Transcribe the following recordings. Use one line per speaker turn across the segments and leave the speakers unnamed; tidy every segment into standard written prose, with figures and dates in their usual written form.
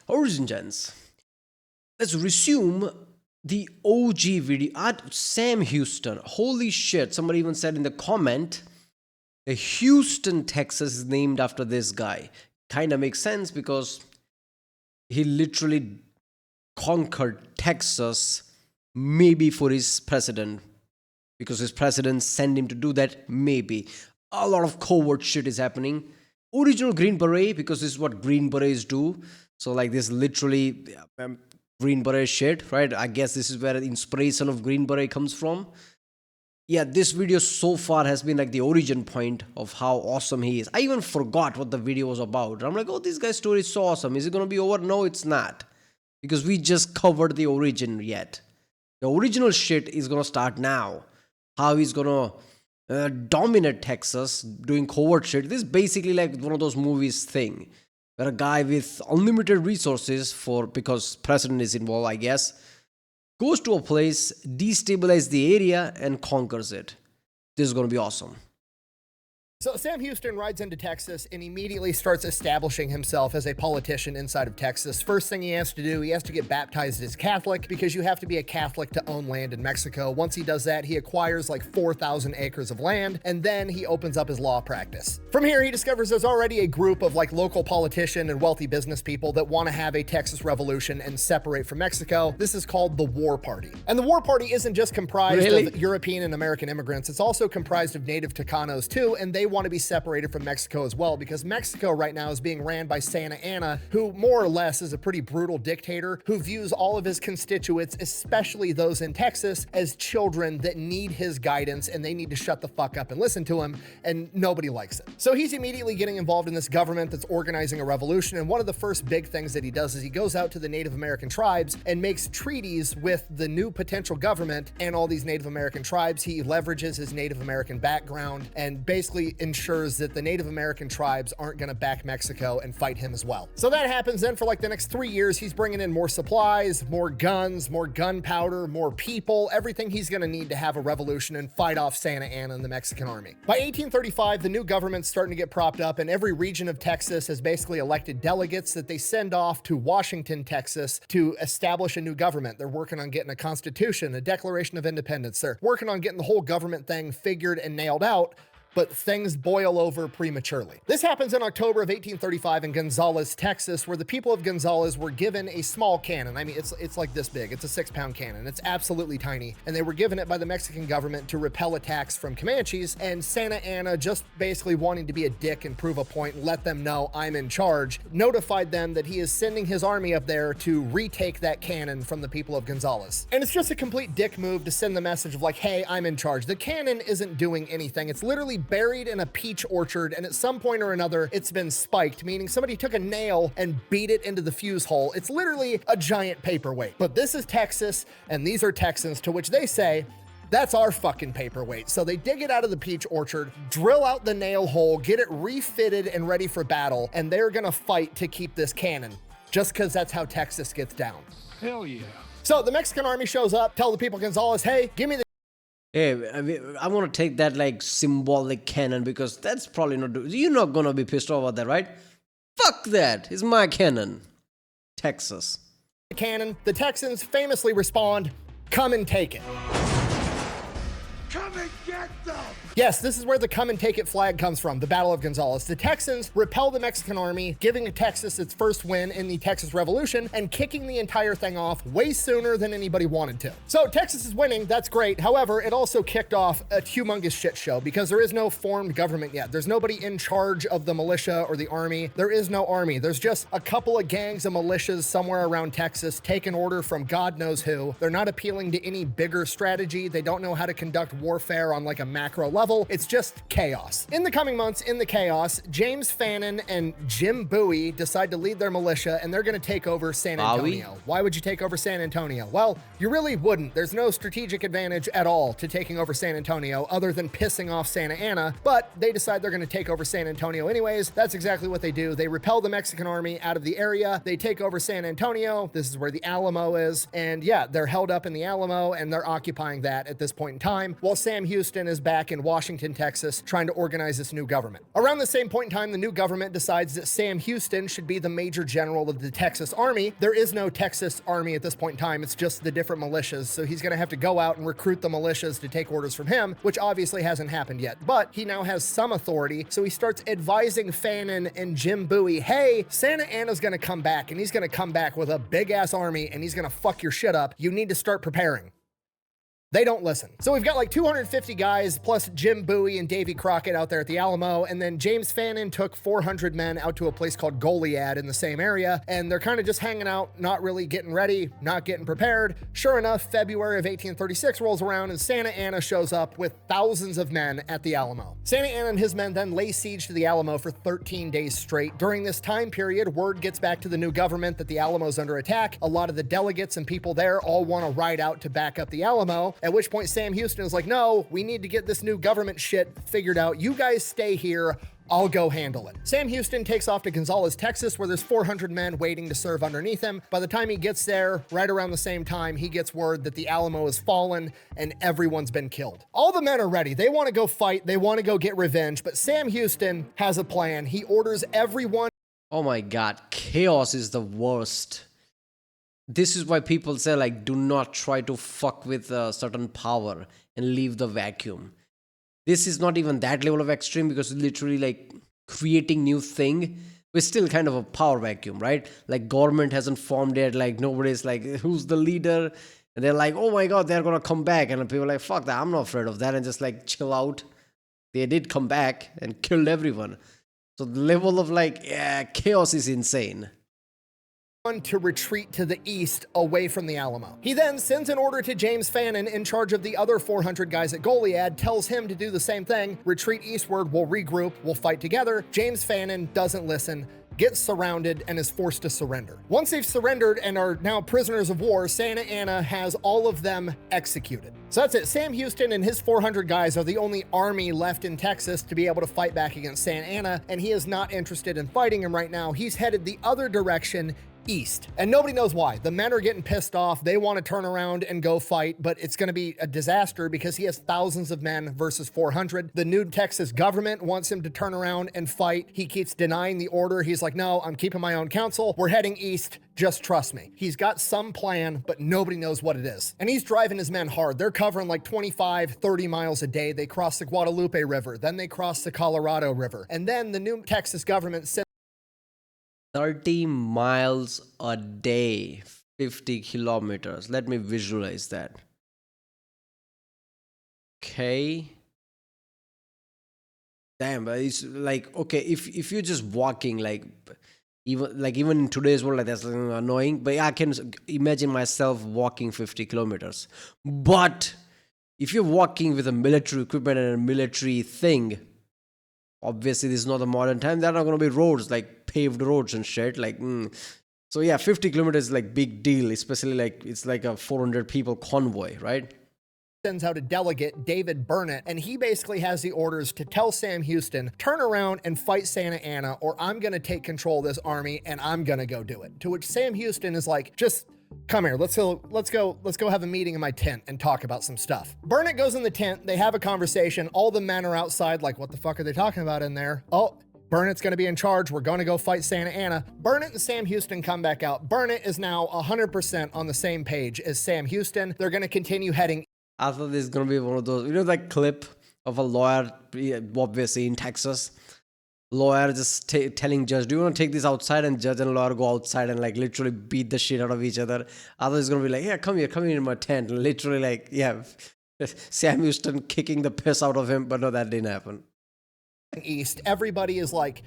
Origin gens. Let's resume the OG video at Sam Houston. Holy shit, somebody even said in the comment, the Houston, Texas is named after this guy. Kind of makes sense because he literally conquered Texas, maybe for his president, because his president sent him to do that, maybe. A lot of covert shit is happening. Original Green Beret, because this is what Green Berets do. So like this literally Green Beret shit, right? I guess this is where the inspiration of Green Beret comes from. Yeah, this video so far has been like the origin point of how awesome he is. I even forgot what the video was about. I'm like, oh, this guy's story is so awesome. Is it going to be over? No, it's not. Because we just covered the origin yet. The original shit is going to start now. How he's going to dominate Texas doing covert shit. This is basically like one of those movies thing. Where a guy with unlimited resources because president is involved, I guess, goes to a place, destabilizes the area, and conquers it. This is going to be awesome.
So Sam Houston rides into Texas and immediately starts establishing himself as a politician inside of Texas. First thing he has to do, he has to get baptized as Catholic, because you have to be a Catholic to own land in Mexico. Once he does that, he acquires like 4,000 acres of land, and then he opens up his law practice. From here, he discovers there's already a group of like local politician and wealthy business people that want to have a Texas revolution and separate from Mexico. This is called the War Party. And the War Party isn't just comprised of European and American immigrants. It's also comprised of native Chicanos too, and they want to be separated from Mexico as well, because Mexico right now is being ran by Santa Anna, who more or less is a pretty brutal dictator who views all of his constituents, especially those in Texas, as children that need his guidance, and they need to shut the fuck up and listen to him, and nobody likes it. So he's immediately getting involved in this government that's organizing a revolution, and one of the first big things that he does is he goes out to the Native American tribes and makes treaties with the new potential government and all these Native American tribes. He leverages his Native American background and basically ensures that the Native American tribes aren't going to back Mexico and fight him as well. So that happens. Then for like the next 3 years, he's bringing in more supplies, more guns, more gunpowder, more people, everything he's going to need to have a revolution and fight off Santa Anna and the Mexican army. By 1835, the new government's starting to get propped up, and every region of Texas has basically elected delegates that they send off to Washington, Texas to establish a new government. They're working on getting a constitution, a Declaration of Independence. They're working on getting the whole government thing figured and nailed out, but things boil over prematurely. This happens in October of 1835 in Gonzalez, Texas, where the people of Gonzalez were given a small cannon. I mean, it's like this big. It's a 6-pound cannon. It's absolutely tiny. And they were given it by the Mexican government to repel attacks from Comanches. And Santa Anna, just basically wanting to be a dick and prove a point and let them know I'm in charge, notified them that he is sending his army up there to retake that cannon from the people of Gonzalez. And it's just a complete dick move to send the message of like, hey, I'm in charge. The cannon isn't doing anything. It's literally buried in a peach orchard, and at some point or another, it's been spiked, meaning somebody took a nail and beat it into the fuse hole. It's literally a giant paperweight. But this is Texas, and these are Texans, to which they say, that's our fucking paperweight. So they dig it out of the peach orchard, drill out the nail hole, get it refitted and ready for battle, and they're gonna fight to keep this cannon, just because that's how Texas gets down.
Hell yeah.
So the Mexican army shows up, tell the people of Gonzalez, hey, give me the
Hey, I want to take that like symbolic cannon, because that's probably not... You're not going to be pissed off about that, right? Fuck that. It's my cannon. Texas.
cannon. The Texans famously respond, come and take it.
Come and get them!
Yes, this is where the come and take it flag comes from, the Battle of Gonzalez. The Texans repel the Mexican army, giving Texas its first win in the Texas Revolution and kicking the entire thing off way sooner than anybody wanted to. So Texas is winning, that's great. However, it also kicked off a humongous shit show because there is no formed government yet. There's nobody in charge of the militia or the army. There is no army. There's just a couple of gangs of militias somewhere around Texas taking order from God knows who. They're not appealing to any bigger strategy. They don't know how to conduct warfare on like a macro level. It's just chaos. In the coming months, in the chaos, James Fannin and Jim Bowie decide to lead their militia, and they're going to take over San Antonio. Why would you take over San Antonio? Well, you really wouldn't. There's no strategic advantage at all to taking over San Antonio other than pissing off Santa Anna, but they decide they're going to take over San Antonio anyways. That's exactly what they do. They repel the Mexican army out of the area. They take over San Antonio. This is where the Alamo is. And yeah, they're held up in the Alamo, and they're occupying that at this point in time, while Sam Houston is back in Washington Washington, Texas, trying to organize this new government. Around the same point in time, the new government decides that Sam Houston should be the major general of the Texas Army. There is no Texas Army at this point in time. It's just the different militias. So he's going to have to go out and recruit the militias to take orders from him, which obviously hasn't happened yet. But he now has some authority. So he starts advising Fannin and Jim Bowie, hey, Santa Anna's going to come back, and he's going to come back with a big ass army, and he's going to fuck your shit up. You need to start preparing. They don't listen. So we've got like 250 guys plus Jim Bowie and Davy Crockett out there at the Alamo, and then James Fannin took 400 men out to a place called Goliad in the same area, and they're kind of just hanging out, not really getting ready, not getting prepared. Sure enough, February of 1836 rolls around, and Santa Anna shows up with thousands of men at the Alamo. Santa Anna and his men then lay siege to the Alamo for 13 days straight. During this time period, word gets back to the new government that the Alamo's under attack. A lot of the delegates and people there all want to ride out to back up the Alamo, at which point Sam Houston is like, no, we need to get this new government shit figured out. You guys stay here. I'll go handle it. Sam Houston takes off to Gonzalez, Texas, where there's 400 men waiting to serve underneath him. By the time he gets there, right around the same time, he gets word that the Alamo has fallen and everyone's been killed. All the men are ready. They want to go fight. They want to go get revenge. But Sam Houston has a plan. He orders everyone.
Oh my God, chaos is the worst. This is why people say, like, do not try to fuck with a certain power and leave the vacuum. This is not even that level of extreme, because literally, like, creating new thing is still kind of a power vacuum, right? Like, government hasn't formed yet. Like, nobody's like, who's the leader? And they're like, oh my God, they're gonna come back. And people are like, fuck that, I'm not afraid of that. And just like chill out. They did come back and killed everyone. So the level of like, yeah, chaos is insane.
To retreat to the east away from the Alamo. He then sends an order to James Fannin in charge of the other 400 guys at Goliad, tells him to do the same thing, retreat eastward, we'll regroup, we'll fight together. James Fannin doesn't listen, gets surrounded, and is forced to surrender. Once they've surrendered and are now prisoners of war, Santa Anna has all of them executed. So that's it. Sam Houston and his 400 guys are the only army left in Texas to be able to fight back against Santa Anna, and he is not interested in fighting him right now. He's headed the other direction, east. And nobody knows why. The men are getting pissed off. They want to turn around and go fight, but it's going to be a disaster because he has thousands of men versus 400. The new Texas government wants him to turn around and fight. He keeps denying the order. He's like, no, I'm keeping my own counsel. We're heading east. Just trust me. He's got some plan, but nobody knows what it is. And he's driving his men hard. They're covering like 25, 30 miles a day. They cross the Guadalupe River. Then they cross the Colorado River. And then the new Texas government sends
30 miles a day, 50 kilometers. Let me visualize that. Okay. Damn, but it's like, okay, if you're just walking, like even in today's world, like that's annoying, but I can imagine myself walking 50 kilometers. But if you're walking with a military equipment and a military thing, obviously this is not a modern time. There are not going to be roads, like paved roads and shit. Like, so yeah, 50 kilometers is like big deal, especially like it's like a 400 people convoy, right?
Sends out a delegate, David Burnett, and he basically has the orders to tell Sam Houston, turn around and fight Santa Anna, or I'm going to take control of this army and I'm going to go do it. To which Sam Houston is like, just come here. Let's go have a meeting in my tent and talk about some stuff. Burnett goes in the tent. They have a conversation. All the men are outside. Like, what the fuck are they talking about in there? Oh, Burnett's going to be in charge. We're going to go fight Santa Anna. Burnett and Sam Houston come back out. Burnett is now 100% on the same page as Sam Houston. They're going to continue heading.
I thought this is going to be one of those, you know, that clip of a lawyer, obviously in Texas, lawyer just telling judge, do you want to take this outside? And judge and lawyer go outside and like literally beat the shit out of each other. Others is going to be like, yeah, come here in my tent. Literally like, yeah, Sam Houston kicking the piss out of him. But no, that didn't happen.
East, everybody is like,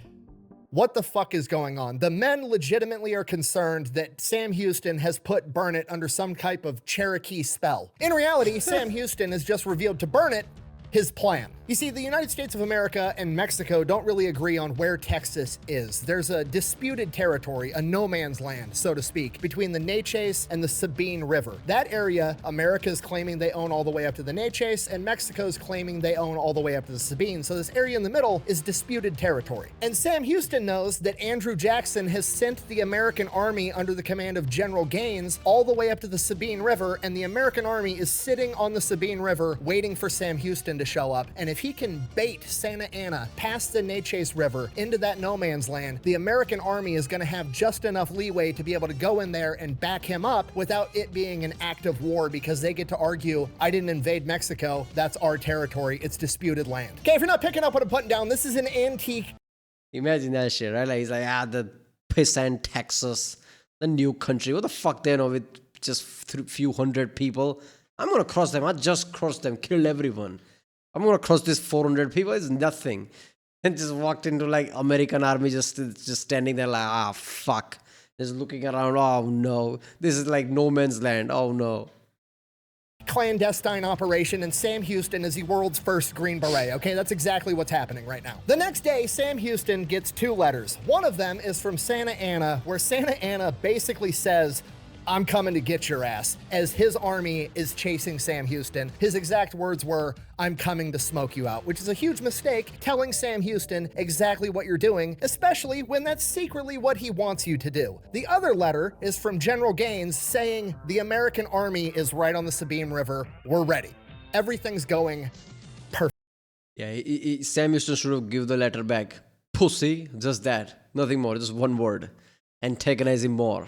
what the fuck is going on? The men legitimately are concerned that Sam Houston has put Burnett under some type of Cherokee spell. In reality, Sam Houston has just revealed to Burnett his plan. You see, the United States of America and Mexico don't really agree on where Texas is. There's a disputed territory, a no man's land, so to speak, between the Natchez and the Sabine River. That area, America's claiming they own all the way up to the Natchez, and Mexico's claiming they own all the way up to the Sabine. So this area in the middle is disputed territory. And Sam Houston knows that Andrew Jackson has sent the American army under the command of General Gaines all the way up to the Sabine River, and the American army is sitting on the Sabine River waiting for Sam Houston to show up, and if he can bait Santa Anna past the Neches River into that no man's land, the American army is going to have just enough leeway to be able to go in there and back him up without it being an act of war, because they get to argue, I didn't invade Mexico, that's our territory, it's disputed land. Okay, if you're not picking up what I'm putting down, this is an antique.
Imagine that shit, right? Like, he's like, the pissant Texas, the new country. What the fuck they know with just few hundred people? I'm gonna cross them. I just crossed them, killed everyone. I'm gonna cross this 400 people. It's nothing. And just walked into like American army, just standing there like, fuck. Just looking around. Oh no, this is like no man's land. Oh no.
Clandestine operation, and Sam Houston is the world's first Green Beret. Okay, that's exactly what's happening right now. The next day, Sam Houston gets 2 letters. One of them is from Santa Anna, where Santa Anna basically says, I'm coming to get your ass, as his army is chasing Sam Houston. His exact words were, I'm coming to smoke you out, which is a huge mistake, telling Sam Houston exactly what you're doing, especially when that's secretly what he wants you to do. The other letter is from General Gaines saying, the American army is right on the Sabine River. We're ready. Everything's going perfect.
Yeah, Sam Houston should have given the letter back. Pussy, just that. Nothing more, just one word. Antagonize him more.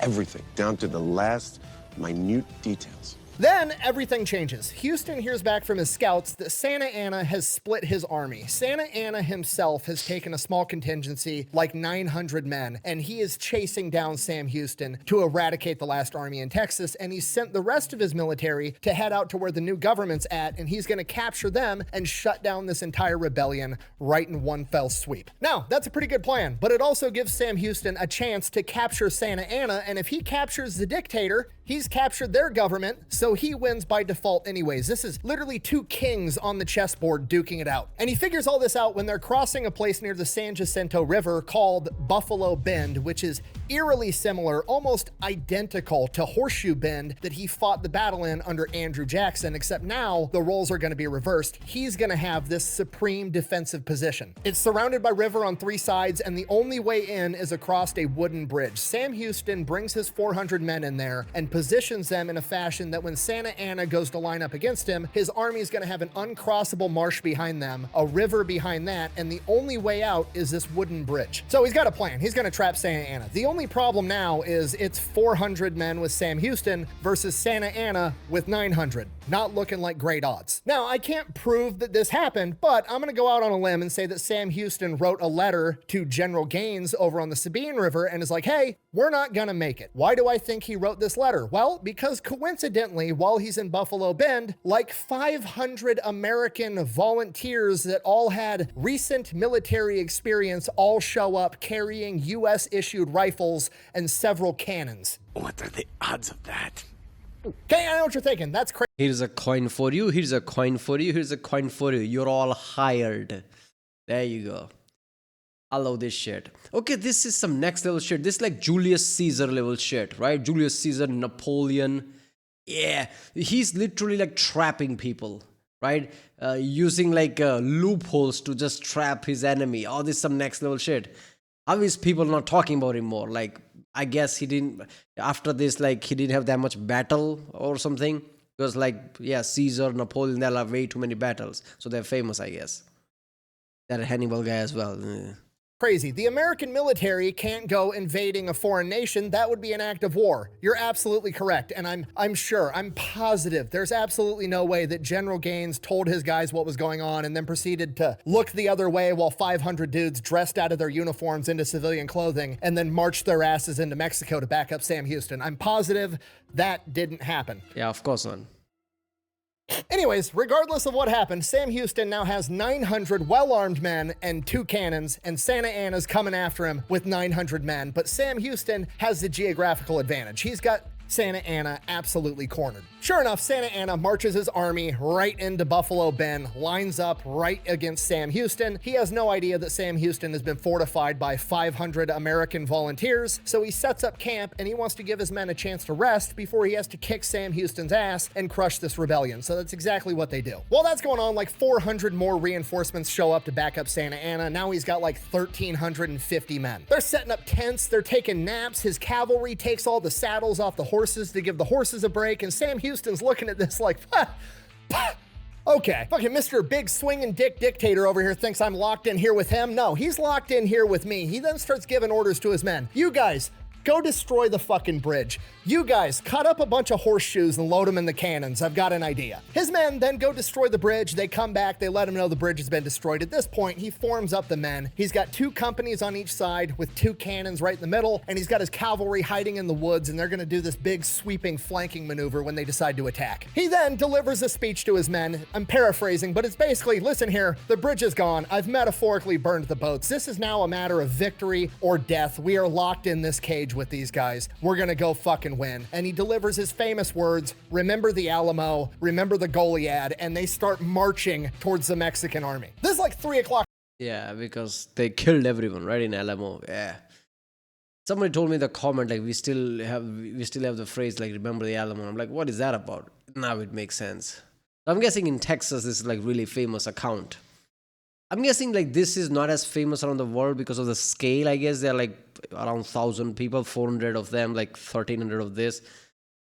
Everything, down to the last minute details.
Then everything changes. Houston hears back from his scouts that Santa Anna has split his army. Santa Anna himself has taken a small contingency, like 900 men, and he is chasing down Sam Houston to eradicate the last army in Texas, and he's sent the rest of his military to head out to where the new government's at, and he's going to capture them and shut down this entire rebellion right in one fell sweep. Now, that's a pretty good plan, but it also gives Sam Houston a chance to capture Santa Anna, and if he captures the dictator, he's captured their government, so he wins by default anyways. This is literally 2 kings on the chessboard duking it out. And he figures all this out when they're crossing a place near the San Jacinto River called Buffalo Bend, which is eerily similar, almost identical to Horseshoe Bend that he fought the battle in under Andrew Jackson, except now the roles are going to be reversed. He's going to have this supreme defensive position. It's surrounded by river on 3 sides, and the only way in is across a wooden bridge. Sam Houston brings his 400 men in there and positions them in a fashion that when Santa Anna goes to line up against him, his army is going to have an uncrossable marsh behind them, a river behind that, and the only way out is this wooden bridge. So he's got a plan. He's going to trap Santa Anna. The only problem now is it's 400 men with Sam Houston versus Santa Anna with 900. Not looking like great odds. Now, I can't prove that this happened, but I'm going to go out on a limb and say that Sam Houston wrote a letter to General Gaines over on the Sabine River and is like, hey, we're not going to make it. Why do I think he wrote this letter? Well, because coincidentally, while he's in Buffalo Bend, like 500 American volunteers that all had recent military experience all show up carrying US-issued rifles and several cannons.
What are the odds of that?
Okay, I know what you're thinking. That's crazy.
Here's a coin for you. Here's a coin for you. Here's a coin for you. You're all hired. There you go. I love this shit. Okay, this is some next level shit. This is like Julius Caesar level shit, right? Julius Caesar, Napoleon. Yeah, he's literally like trapping people, right? Using like loopholes to just trap his enemy. Oh, this is some next level shit. Obviously, people are not talking about him more. Like, I guess he didn't, after this, like, he didn't have that much battle or something. Because, like, yeah, Caesar, Napoleon, they'll have way too many battles. So they're famous, I guess. That Hannibal guy as well.
Crazy. The American military can't go invading a foreign nation. That would be an act of war. You're absolutely correct. And I'm sure, I'm positive there's absolutely no way that General Gaines told his guys what was going on and then proceeded to look the other way while 500 dudes dressed out of their uniforms into civilian clothing and then marched their asses into Mexico to back up Sam Houston. I'm positive that didn't happen.
Yeah, of course not.
Anyways, regardless of what happened, Sam Houston now has 900 well-armed men and 2 cannons, and Santa Anna's coming after him with 900 men, but Sam Houston has the geographical advantage. He's got Santa Anna absolutely cornered. Sure enough, Santa Anna marches his army right into Buffalo Bend, lines up right against Sam Houston. He has no idea that Sam Houston has been fortified by 500 American volunteers, so he sets up camp and he wants to give his men a chance to rest before he has to kick Sam Houston's ass and crush this rebellion. So that's exactly what they do. While that's going on, like 400 more reinforcements show up to back up Santa Anna. Now he's got like 1,350 men. They're setting up tents, they're taking naps, his cavalry takes all the saddles off the horses to give the horses a break, and Sam Houston's looking at this like, Okay, fucking Mr. Big Swinging Dick Dictator over here thinks I'm locked in here with him. No, he's locked in here with me. He then starts giving orders to his men. You guys, go destroy the fucking bridge. You guys, cut up a bunch of horseshoes and load them in the cannons. I've got an idea. His men then go destroy the bridge. They come back. They let him know the bridge has been destroyed. At this point, he forms up the men. He's got 2 companies on each side with 2 cannons right in the middle, and he's got his cavalry hiding in the woods, and they're going to do this big sweeping flanking maneuver when they decide to attack. He then delivers a speech to his men. I'm paraphrasing, but it's basically, listen here, the bridge is gone. I've metaphorically burned the boats. This is now a matter of victory or death. We are locked in this cage with these guys. We're gonna go fucking win. And he delivers his famous words, remember the Alamo, remember the Goliad, and they start marching towards the Mexican army. This is like 3 o'clock.
Yeah, because they killed everyone, right, in Alamo. Yeah. Somebody told me in the comment, like, we still have the phrase, like, remember the Alamo. I'm like, what is that about? Now it makes sense. I'm guessing in Texas, this is like really famous account. I'm guessing like this is not as famous around the world because of the scale. I guess they're like around 1,000 people, 400 of them, like 1,300 of this,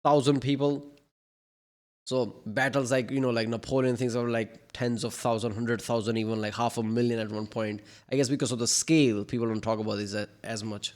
1,000 people. So battles like, you know, like Napoleon, things are like tens of thousands, 100,000, even like 500,000 at one point. I guess because of the scale, people don't talk about this as much.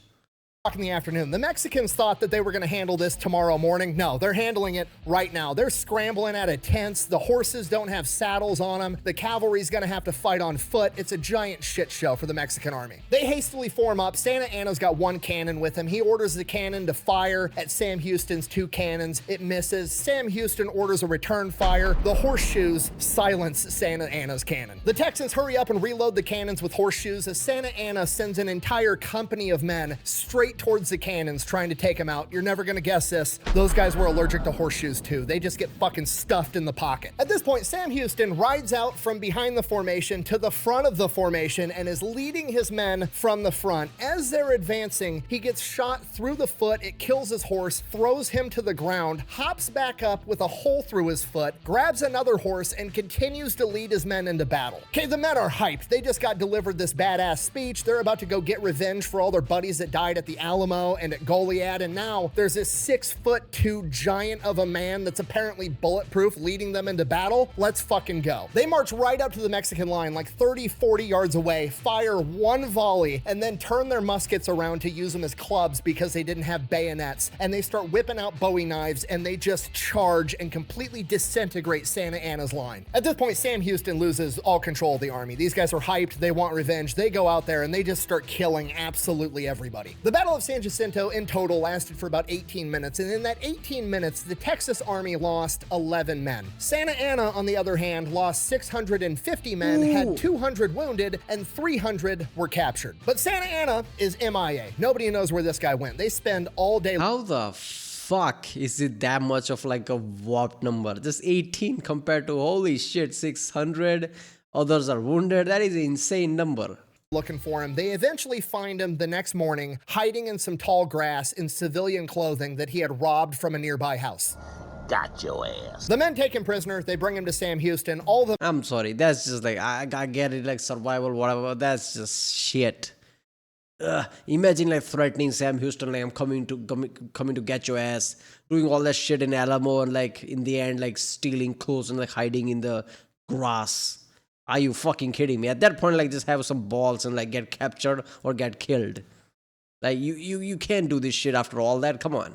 In the afternoon. The Mexicans thought that they were going to handle this tomorrow morning. No, they're handling it right now. They're scrambling out of tents. The horses don't have saddles on them. The cavalry's going to have to fight on foot. It's a giant shit show for the Mexican army. They hastily form up. Santa Anna's got 1 cannon with him. He orders the cannon to fire at Sam Houston's 2 cannons. It misses. Sam Houston orders a return fire. The horseshoes silence Santa Anna's cannon. The Texans hurry up and reload the cannons with horseshoes as Santa Anna sends an entire company of men straight towards the cannons trying to take him out. You're never gonna guess this. Those guys were allergic to horseshoes too. They just get fucking stuffed in the pocket. At this point, Sam Houston rides out from behind the formation to the front of the formation and is leading his men from the front. As they're advancing, he gets shot through the foot. It kills his horse, throws him to the ground, hops back up with a hole through his foot, grabs another horse, and continues to lead his men into battle. Okay, the men are hyped. They just got delivered this badass speech. They're about to go get revenge for all their buddies that died at the Alamo and at Goliad, and now there's this 6'2" giant of a man that's apparently bulletproof leading them into battle. Let's fucking go. They march right up to the Mexican line, like 30-40 yards away, fire 1 volley, and then turn their muskets around to use them as clubs because they didn't have bayonets, and they start whipping out Bowie knives, and they just charge and completely disintegrate Santa Anna's line. At this point, Sam Houston loses all control of the army. These guys are hyped. They want revenge. They go out there and they just start killing absolutely everybody. The Battle of San Jacinto in total lasted for about 18 minutes, and in that 18 minutes, the Texas Army lost 11 men. Santa Anna, on the other hand, lost 650 men, had 200 wounded, and 300 were captured. But Santa Anna is MIA. Nobody knows where this guy went. They spend all day...
How the fuck is it that much of like a warped number? Just 18 compared to, holy shit, 600. Others are wounded. That is an insane number.
Looking for him. They eventually find him the next morning, hiding in some tall grass in civilian clothing that he had robbed from a nearby house.
Got your ass.
The men take him prisoner. They bring him to Sam Houston.
I'm sorry. That's just like, I get it, like survival, whatever. That's just shit. Imagine like threatening Sam Houston, like I'm coming to get your ass, doing all that shit in Alamo, and like in the end, like stealing clothes and like hiding in the grass. Are you fucking kidding me? At that point, like just have some balls and like get captured or get killed. Like you can't do this shit after all that. Come on.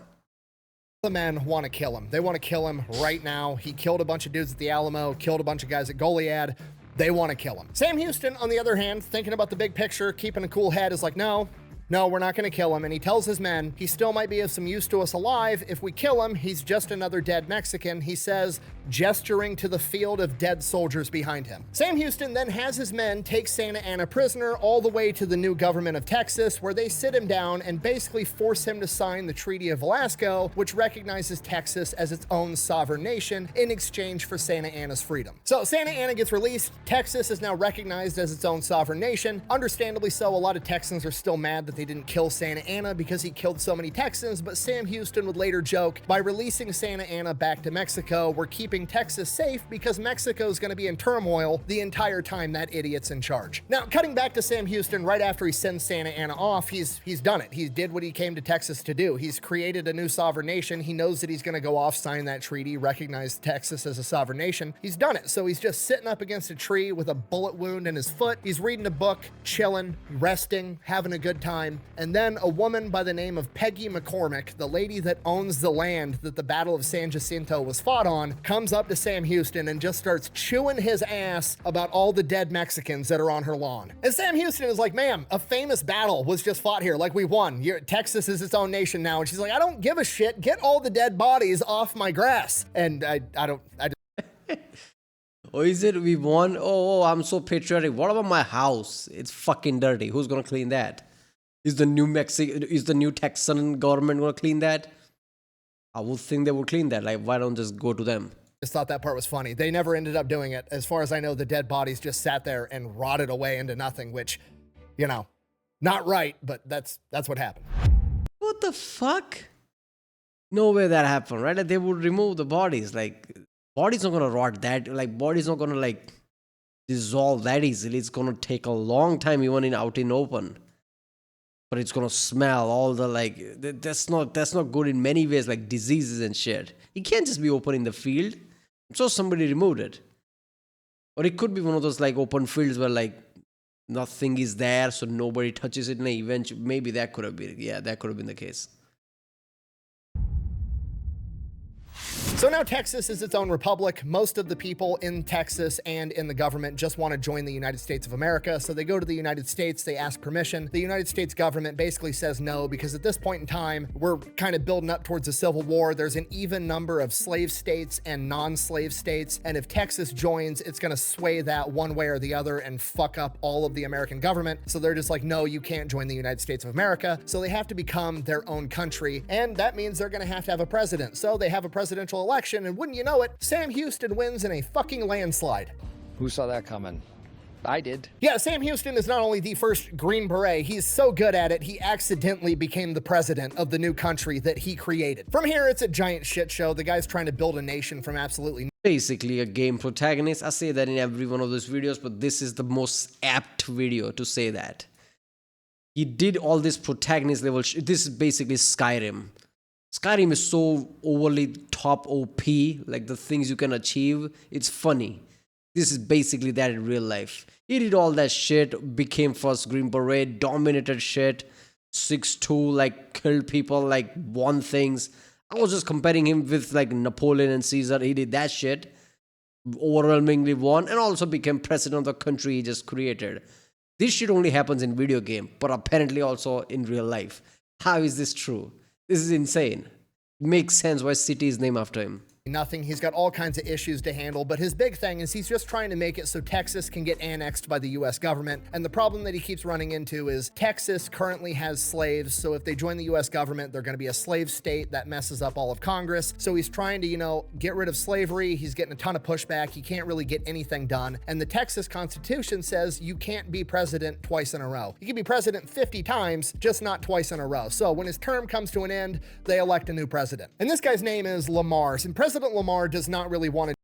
The men want to kill him. They want to kill him right now. He killed a bunch of dudes at the Alamo, killed a bunch of guys at Goliad. They want to kill him. Sam Houston, on the other hand, thinking about the big picture, keeping a cool head, is like, no, we're not going to kill him. And he tells his men he still might be of some use to us alive. If we kill him, he's just another dead Mexican, he says, gesturing to the field of dead soldiers behind him. Sam Houston then has his men take Santa Anna prisoner all the way to the new government of Texas, where they sit him down and basically force him to sign the Treaty of Velasco, which recognizes Texas as its own sovereign nation in exchange for Santa Anna's freedom. So Santa Anna gets released. Texas is now recognized as its own sovereign nation. Understandably so, a lot of Texans are still mad that they didn't kill Santa Anna because he killed so many Texans, but Sam Houston would later joke, by releasing Santa Anna back to Mexico, we're keeping keeping Texas safe because Mexico's going to be in turmoil the entire time that idiot's in charge. Now, cutting back to Sam Houston, right after he sends Santa Anna off, he's done it. He did what he came to Texas to do. He's created a new sovereign nation. He knows that he's going to go off, sign that treaty, recognize Texas as a sovereign nation. He's done it. So he's just sitting up against a tree with a bullet wound in his foot. He's reading a book, chilling, resting, having a good time. And then a woman by the name of Peggy McCormick, the lady that owns the land that the Battle of San Jacinto was fought on, comes up to Sam Houston and just starts chewing his ass about all the dead Mexicans that are on her lawn. And Sam Houston is like, ma'am, a famous battle was just fought here. Like, we won. Texas is its own nation now. And she's like, I don't give a shit. Get all the dead bodies off my grass. And I just
Or is it we won? Oh, I'm so patriotic. What about my house? It's fucking dirty. Who's gonna clean that? Is the new Texan government gonna clean that? I would think they would clean that. Like, why don't just go to them?
just thought that part was funny. They never ended up doing it. As far as I know, the dead bodies just sat there and rotted away into nothing, which, you know, not right, but that's what happened.
What the fuck? No way that happened, right? Like, they would remove the bodies. Like, body's not gonna rot that. Like, body's not gonna like dissolve that easily. It's gonna take a long time, even out in open. But it's gonna smell all the like. That's not good in many ways, like diseases and shit. It can't just be open in the field. So somebody removed it, or it could be one of those like open fields where like nothing is there, so nobody touches it. And eventually, maybe that could have been. Yeah, that could have been the case.
So now Texas is its own republic. Most of the people in Texas and in the government just want to join the United States of America. So they go to the United States, they ask permission. The United States government basically says no, because at this point in time, we're kind of building up towards a civil war. There's an even number of slave states and non-slave states. And if Texas joins, it's going to sway that one way or the other and fuck up all of the American government. So they're just like, no, you can't join the United States of America. So they have to become their own country. And that means they're going to have a president. So they have a presidential election, and wouldn't you know it, Sam Houston wins in a fucking landslide.
Who saw that coming? I did.
Yeah, Sam Houston is not only the first Green Beret, he's so good at it, he accidentally became the president of the new country that he created. From here, it's a giant shit show. The guy's trying to build a nation from absolutely
Basically a game protagonist. I say that in every one of those videos, but this is the most apt video to say that. He did all this protagonist level this is basically Skyrim. Skyrim is so overly top OP, like the things you can achieve, it's funny. This is basically that in real life. He did all that shit, became first Green Beret, dominated shit, 6'2", like killed people, like won things. I was just comparing him with like Napoleon and Caesar. He did that shit, overwhelmingly won, and also became president of the country he just created. This shit only happens in video game, but apparently also in real life. How is this true? This is insane. Makes sense why city is named after him.
nothing. He's got all kinds of issues to handle, but his big thing is he's just trying to make it so Texas can get annexed by the US government. And the problem that he keeps running into is Texas currently has slaves, so if they join the US government, they're going to be a slave state. That messes up all of Congress. So he's trying to, get rid of slavery. He's getting a ton of pushback. He can't really get anything done. And the Texas Constitution says you can't be president twice in a row. You can be president 50 times, just not twice in a row. So when his term comes to an end, they elect a new president. And this guy's name is Lamar. And President Lamar does not really want to.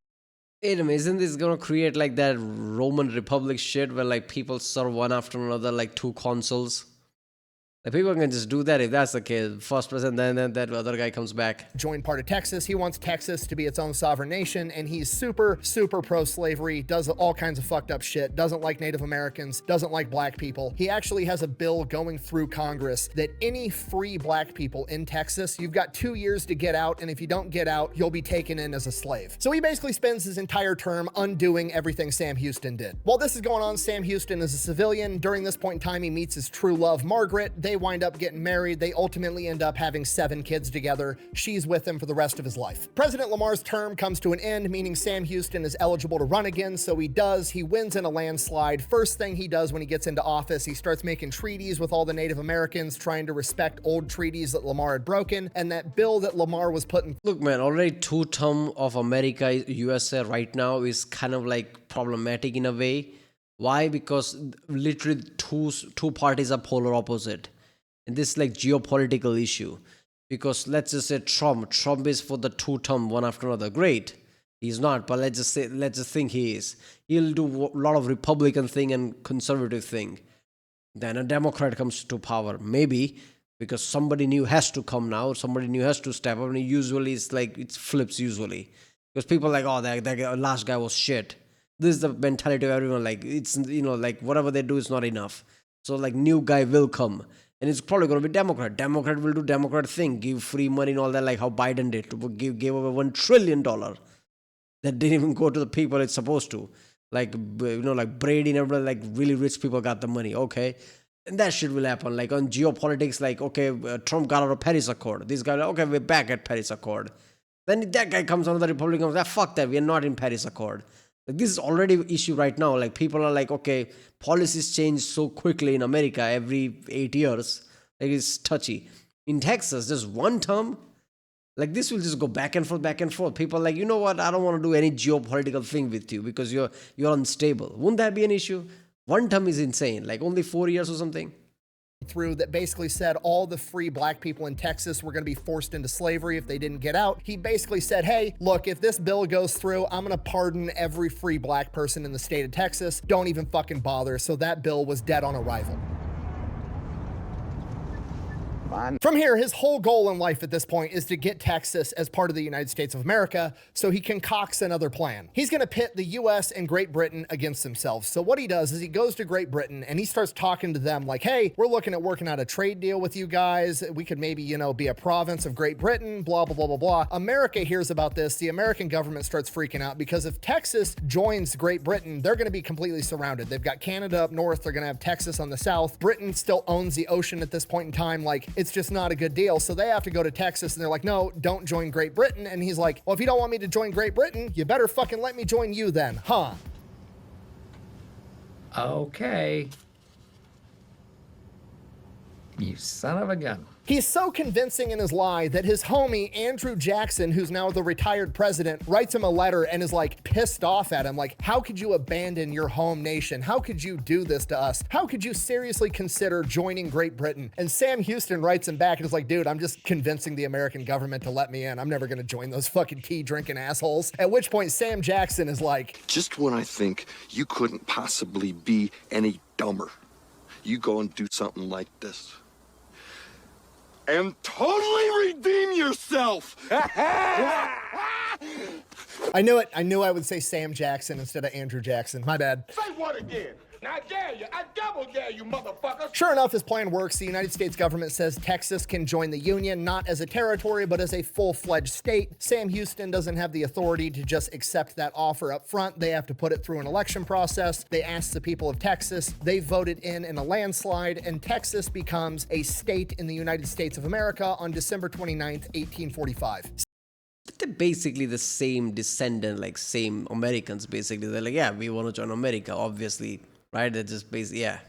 Wait a minute, isn't this gonna create like that Roman Republic shit where like people serve one after another, like two consuls? Like people can just do that if that's the case. First president, then that other guy comes back.
Join part of Texas. He wants Texas to be its own sovereign nation, and he's super pro-slavery, does all kinds of fucked up shit, doesn't like Native Americans, doesn't like black people. He actually has a bill going through Congress that any free black people in Texas, you've got 2 years to get out, and if you don't get out, you'll be taken in as a slave. So he basically spends his entire term undoing everything Sam Houston did. While this is going on, Sam Houston is a civilian. During this point in time, he meets his true love, Margaret. They wind up getting married. They ultimately end up having 7 kids together. She's with him for the rest of his life. President Lamar's term comes to an end, meaning Sam Houston is eligible to run again. So he does. He wins in a landslide. First thing he does when he gets into office, he starts making treaties with all the Native Americans, trying to respect old treaties that Lamar had broken. And that bill that Lamar was putting.
Look, man, already two-term of America, USA right now is kind of like problematic in a way. Why? Because literally two parties are polar opposite. And this is like geopolitical issue, because let's just say Trump is for the two-term one after another. Great. He's not, but let's just think he is. He'll do a lot of Republican thing and conservative thing. Then a Democrat comes to power, maybe because somebody new has to come now, somebody new has to step up, and usually it's like it flips usually because people are like, oh, that last guy was shit. This is the mentality of everyone. Like it's like whatever they do is not enough. So like new guy will come. And it's probably going to be Democrat. Democrat will do Democrat thing, give free money and all that, like how Biden did, gave over $1 trillion that didn't even go to the people it's supposed to. Like, like Brady and everybody, like really rich people got the money. Okay. And that shit will happen. Like on geopolitics, like, okay, Trump got out of Paris Accord. This guy, like, okay, we're back at Paris Accord. Then that guy comes on the Republican, like, fuck that, we're not in Paris Accord. Like this is already an issue right now. Like people are like, okay, policies change so quickly in America every 8 years. Like it's touchy. In Texas, just one term, like this will just go back and forth, back and forth. People are like, you know what? I don't want to do any geopolitical thing with you because you're unstable. Wouldn't that be an issue? One term is insane. Like only 4 years or something.
Through that basically said all the free black people in Texas were going to be forced into slavery if they didn't get out. He basically said, hey, look, if this bill goes through, I'm going to pardon every free black person in the state of Texas. Don't even fucking bother. So that bill was dead on arrival. From here, his whole goal in life at this point is to get Texas as part of the United States of America so he concocts another plan. He's going to pit the U.S. and Great Britain against themselves. So what he does is he goes to Great Britain and he starts talking to them like, hey, we're looking at working out a trade deal with you guys. We could maybe, be a province of Great Britain, blah, blah, blah, blah, blah. America hears about this. The American government starts freaking out because if Texas joins Great Britain, they're going to be completely surrounded. They've got Canada up north. They're going to have Texas on the south. Britain still owns the ocean at this point in time. Like, it's just not a good deal. So they have to go to Texas and they're like, no, don't join Great Britain. And he's like, well, if you don't want me to join Great Britain, you better fucking let me join you then, huh?
Okay. You son of a gun.
He's so convincing in his lie that his homie, Andrew Jackson, who's now the retired president, writes him a letter and is like pissed off at him. Like, how could you abandon your home nation? How could you do this to us? How could you seriously consider joining Great Britain? And Sam Houston writes him back and is like, dude, I'm just convincing the American government to let me in. I'm never going to join those fucking tea drinking assholes. At which point Sam Jackson is like,
just when I think you couldn't possibly be any dumber, you go and do something like this. And totally redeem yourself.
I knew it. I knew I would say Sam Jackson instead of Andrew Jackson. My bad.
Say what again? I dare you. I double dare you, motherfucker.
Sure enough, his plan works. The United States government says Texas can join the Union, not as a territory, but as a full-fledged state. Sam Houston doesn't have the authority to just accept that offer up front. They have to put it through an election process. They asked the people of Texas. They voted in a landslide, and Texas becomes a state in the United States of America on December 29th, 1845.
They're basically the same descendant, like same Americans, basically. They're like, yeah, we want to join America, obviously. Right? They're just basically, yeah.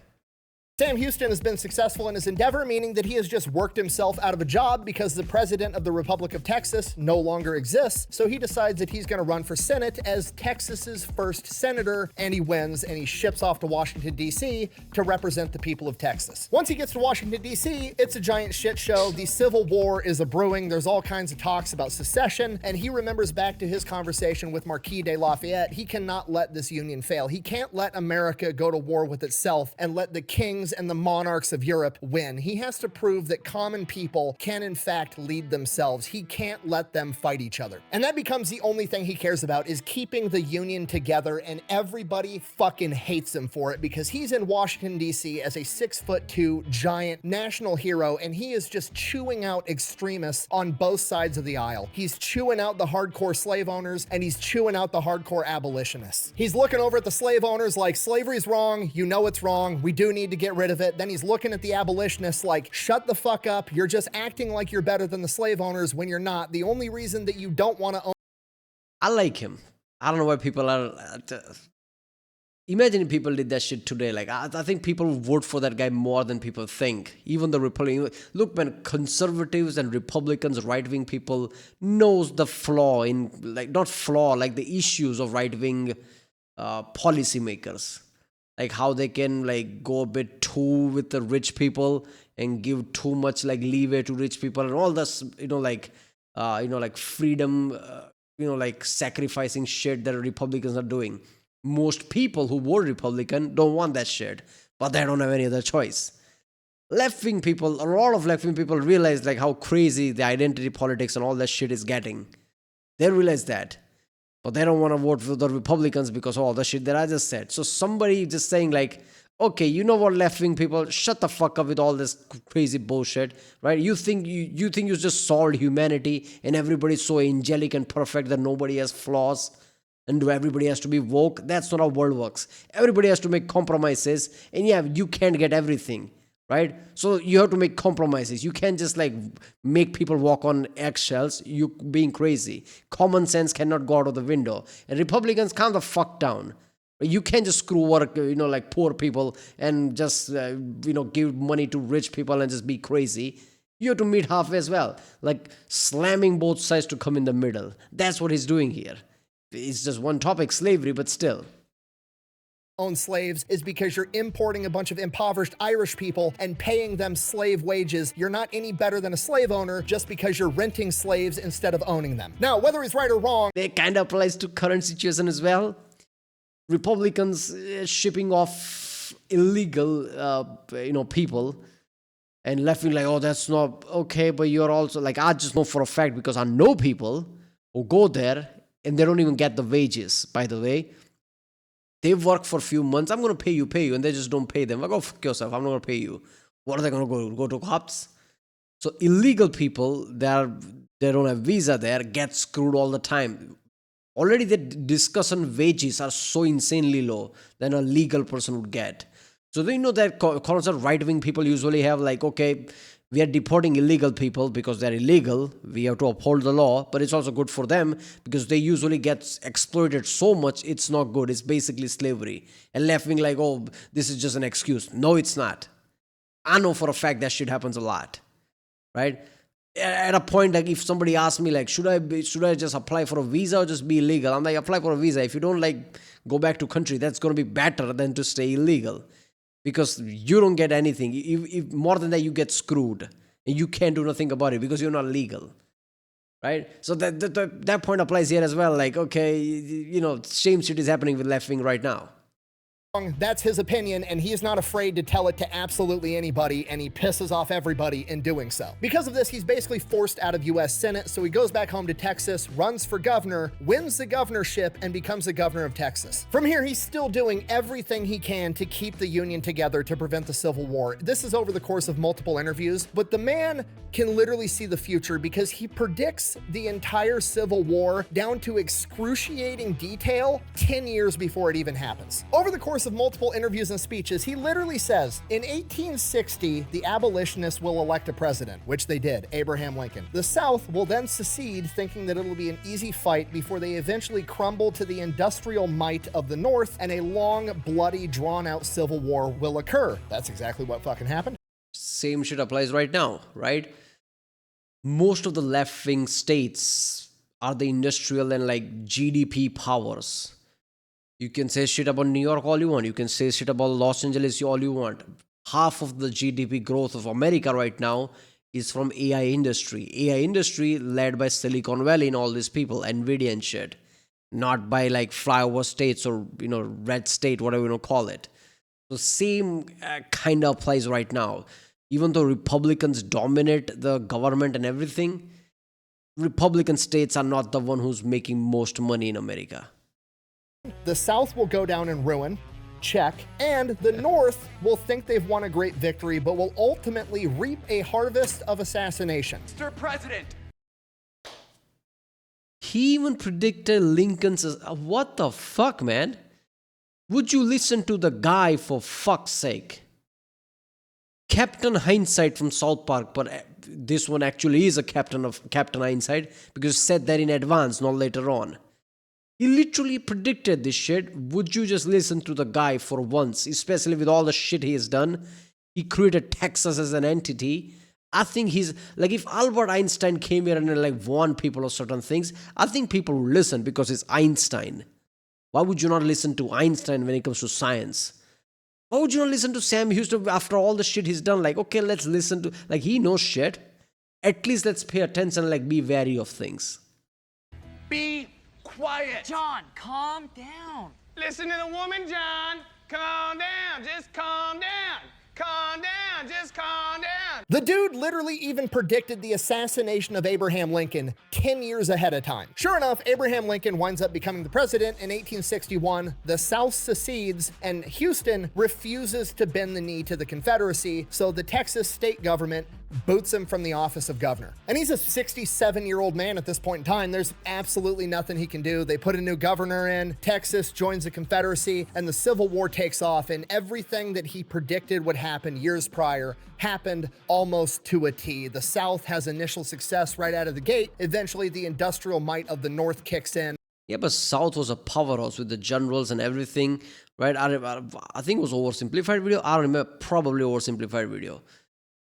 Sam Houston has been successful in his endeavor, meaning that he has just worked himself out of a job because the president of the Republic of Texas no longer exists. So he decides that he's going to run for Senate as Texas's first senator, and he wins, and he ships off to Washington, D.C. to represent the people of Texas. Once he gets to Washington, D.C., it's a giant shit show. The Civil War is a-brewing. There's all kinds of talks about secession, and he remembers back to his conversation with Marquis de Lafayette. He cannot let this union fail. He can't let America go to war with itself and let the kings and the monarchs of Europe win. He has to prove that common people can in fact lead themselves. He can't let them fight each other. And that becomes the only thing he cares about, is keeping the Union together, and everybody fucking hates him for it because he's in Washington, D.C. as a 6'2" giant national hero, and he is just chewing out extremists on both sides of the aisle. He's chewing out the hardcore slave owners, and he's chewing out the hardcore abolitionists. He's looking over at the slave owners like, slavery's wrong, you know it's wrong, we do need to get rid of it. Then he's looking at the abolitionists like, shut the fuck up, you're just acting like you're better than the slave owners when you're not. The only reason that you don't want to own...
I like him. I don't know why people are... Imagine if people did that shit today. Like, I think people would vote for that guy more than people think. Even the Republicans. Look, man, conservatives and Republicans, right-wing people knows the flaw in... Like, not flaw, like the issues of right-wing policymakers. Like how they can like go a bit too with the rich people and give too much like leeway to rich people and all this, like freedom, like sacrificing shit that Republicans are doing. Most people who vote Republican don't want that shit, but they don't have any other choice. Left-wing people, a lot of left-wing people realize like how crazy the identity politics and all that shit is getting. They realize that. But they don't want to vote for the Republicans because of all the shit that I just said. So somebody just saying like, okay, you know what, left-wing people, shut the fuck up with all this crazy bullshit, right? You think you just solved humanity and everybody's so angelic and perfect that nobody has flaws and everybody has to be woke? That's not how world works. Everybody has to make compromises, and yeah, you can't get everything, right? So you have to make compromises. You can't just like make people walk on eggshells. You being crazy. Common sense cannot go out of the window. And Republicans calm the fuck down. You can't just screw over, like poor people and just, give money to rich people and just be crazy. You have to meet halfway as well. Like slamming both sides to come in the middle. That's what he's doing here. It's just one topic, slavery, but still.
Own slaves is because you're importing a bunch of impoverished Irish people and paying them slave wages. You're not any better than a slave owner just because you're renting slaves instead of owning them. Now, whether he's right or wrong,
it kind of applies to current situation as well. Republicans shipping off illegal, people, and left wing like, oh, that's not okay. But you're also like, I just know for a fact because I know people who go there and they don't even get the wages. By the way, they work for a few months. I'm gonna pay you, and they just don't pay them. Like, go fuck yourself. I'm not gonna pay you. What are they gonna go to cops? So illegal people they don't have visa there get screwed all the time. Already the discussion wages are so insanely low than a legal person would get. So they know that concept right-wing people usually have like, okay, we are deporting illegal people because they're illegal. We have to uphold the law, but it's also good for them because they usually get exploited so much. It's not good. It's basically slavery. And left-wing like, oh, this is just an excuse. No, it's not. I know for a fact that shit happens a lot, right? At a point, like if somebody asks me like, should I just apply for a visa or just be illegal? I'm like, apply for a visa. If you don't like go back to country, that's going to be better than to stay illegal because you don't get anything. If more than that, you get screwed and you can't do nothing about it because you're not legal, right? So that point applies here as well. Like, okay, same shit is happening with left wing right now.
that's his opinion, and he's not afraid to tell it to absolutely anybody, and he pisses off everybody in doing so. Because of this, he's basically forced out of US Senate, so he goes back home to Texas, runs for governor, wins the governorship, and becomes the governor of Texas. From here, he's still doing everything he can to keep the Union together to prevent the Civil War. This is over the course of multiple interviews, but the man can literally see the future because he predicts the entire Civil War down to excruciating detail 10 years before it even happens. Over the course of multiple interviews and speeches, he literally says, in 1860, the abolitionists will elect a president, which they did, Abraham Lincoln. The South will then secede, thinking that it'll be an easy fight before they eventually crumble to the industrial might of the North, and a long, bloody, drawn-out civil war will occur. That's exactly what fucking happened.
Same shit applies right now, right? Most of the left-wing states are the industrial and like GDP powers. You can say shit about New York all you want. You can say shit about Los Angeles all you want. Half of the GDP growth of America right now is from AI industry. AI industry led by Silicon Valley and all these people, NVIDIA and shit. Not by like flyover states or, red state, whatever you want to call it. So same kind of applies right now. Even though Republicans dominate the government and everything, Republican states are not the one who's making most money in America.
The South will go down in ruin, check, and the North will think they've won a great victory, but will ultimately reap a harvest of assassination.
Mr. President!
He even predicted Lincoln's... What the fuck, man? Would you listen to the guy for fuck's sake? Captain Hindsight from South Park, but this one actually is a Captain Hindsight because it said that in advance, not later on. He literally predicted this shit. Would you just listen to the guy for once, especially with all the shit he has done? He created Texas as an entity. I think he's like, if Albert Einstein came here and like warned people of certain things, I think people would listen because it's Einstein. Why would you not listen to Einstein when it comes to science? Why would you not listen to Sam Houston after all the shit he's done? Like, okay, let's listen to, like, he knows shit. At least let's pay attention and like be wary of things.
Be quiet.
John, calm down.
Listen to the woman, John. Calm down. Just calm down. Calm down. Just calm down.
The dude literally even predicted the assassination of Abraham Lincoln 10 years ahead of time. Sure enough, Abraham Lincoln winds up becoming the president in 1861. The South secedes, and Houston refuses to bend the knee to the Confederacy, so the Texas state government boots him from the office of governor. And he's a 67-year-old man at this point in time. There's absolutely nothing he can do. They put a new governor in, Texas joins the Confederacy, and the Civil War takes off, and everything that he predicted would happen years prior happened almost to a T. The South has initial success right out of the gate. Eventually, the industrial might of the North kicks in.
Yeah, but South was a powerhouse with the generals and everything, right? I think it was oversimplified video. I remember, probably oversimplified video.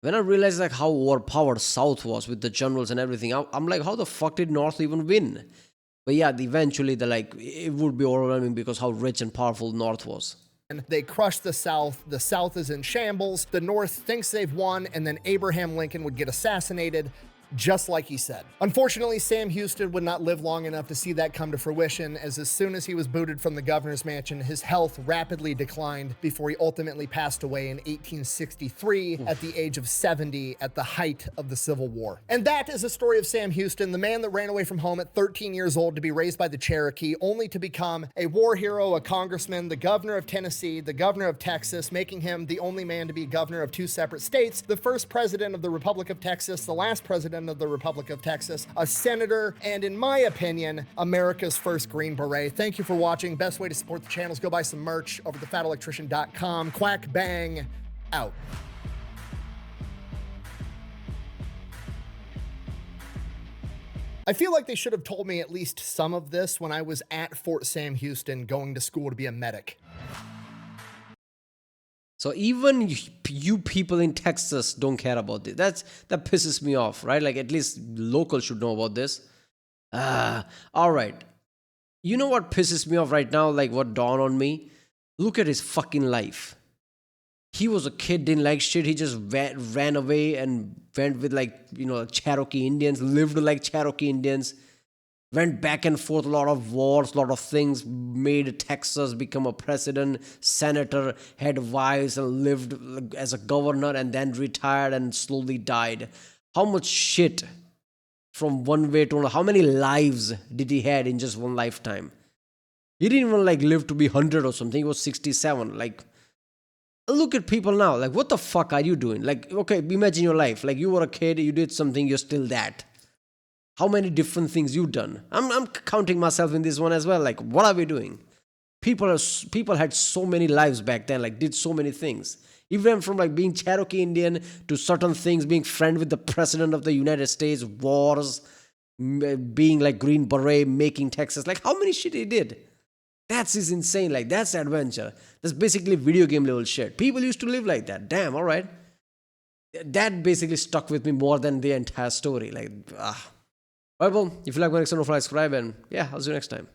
When I realized like how overpowered South was with the generals and everything, I'm like, how the fuck did North even win? But yeah, eventually it would be overwhelming because how rich and powerful North was.
And they crush the South. The South is in shambles. The North thinks they've won, and then Abraham Lincoln would get assassinated, just like he said. Unfortunately, Sam Houston would not live long enough to see that come to fruition, as soon as he was booted from the governor's mansion, his health rapidly declined before he ultimately passed away in 1863 at the age of 70 at the height of the Civil War. And that is the story of Sam Houston, the man that ran away from home at 13 years old to be raised by the Cherokee, only to become a war hero, a congressman, the governor of Tennessee, the governor of Texas, making him the only man to be governor of two separate states, the first president of the Republic of Texas, the last president of the Republic of Texas, a senator, and in my opinion, America's first Green Beret. Thank you for watching. Best way to support the channel is go buy some merch over at thefatelectrician.com. Quack bang out. I feel like they should have told me at least some of this when I was at Fort Sam Houston going to school to be a medic.
So even you people in Texas don't care about this. That pisses me off, right? Like at least locals should know about this. All right. You know what pisses me off right now? Like what dawned on me? Look at his fucking life. He was a kid, didn't like shit. He just ran away and went with Cherokee Indians, lived like Cherokee Indians. Went back and forth, a lot of wars, a lot of things, made Texas become a president, senator, had wives and lived as a governor and then retired and slowly died. How much shit from one way to another, how many lives did he had in just one lifetime? He didn't even live to be 100 or something, he was 67. Look at people now, what the fuck are you doing? Okay, imagine your life, you were a kid, you did something, you're still that. How many different things you've done? I'm counting myself in this one as well. What are we doing? People had so many lives back then, did so many things. Even from being Cherokee Indian to certain things, being friend with the president of the United States, wars, being Green Beret, making Texas. How many shit he did? That's insane. That's adventure. That's basically video game level shit. People used to live like that. Damn, all right. That basically stuck with me more than the entire story. Alright, well, if you like my next one, subscribe, and yeah, I'll see you next time.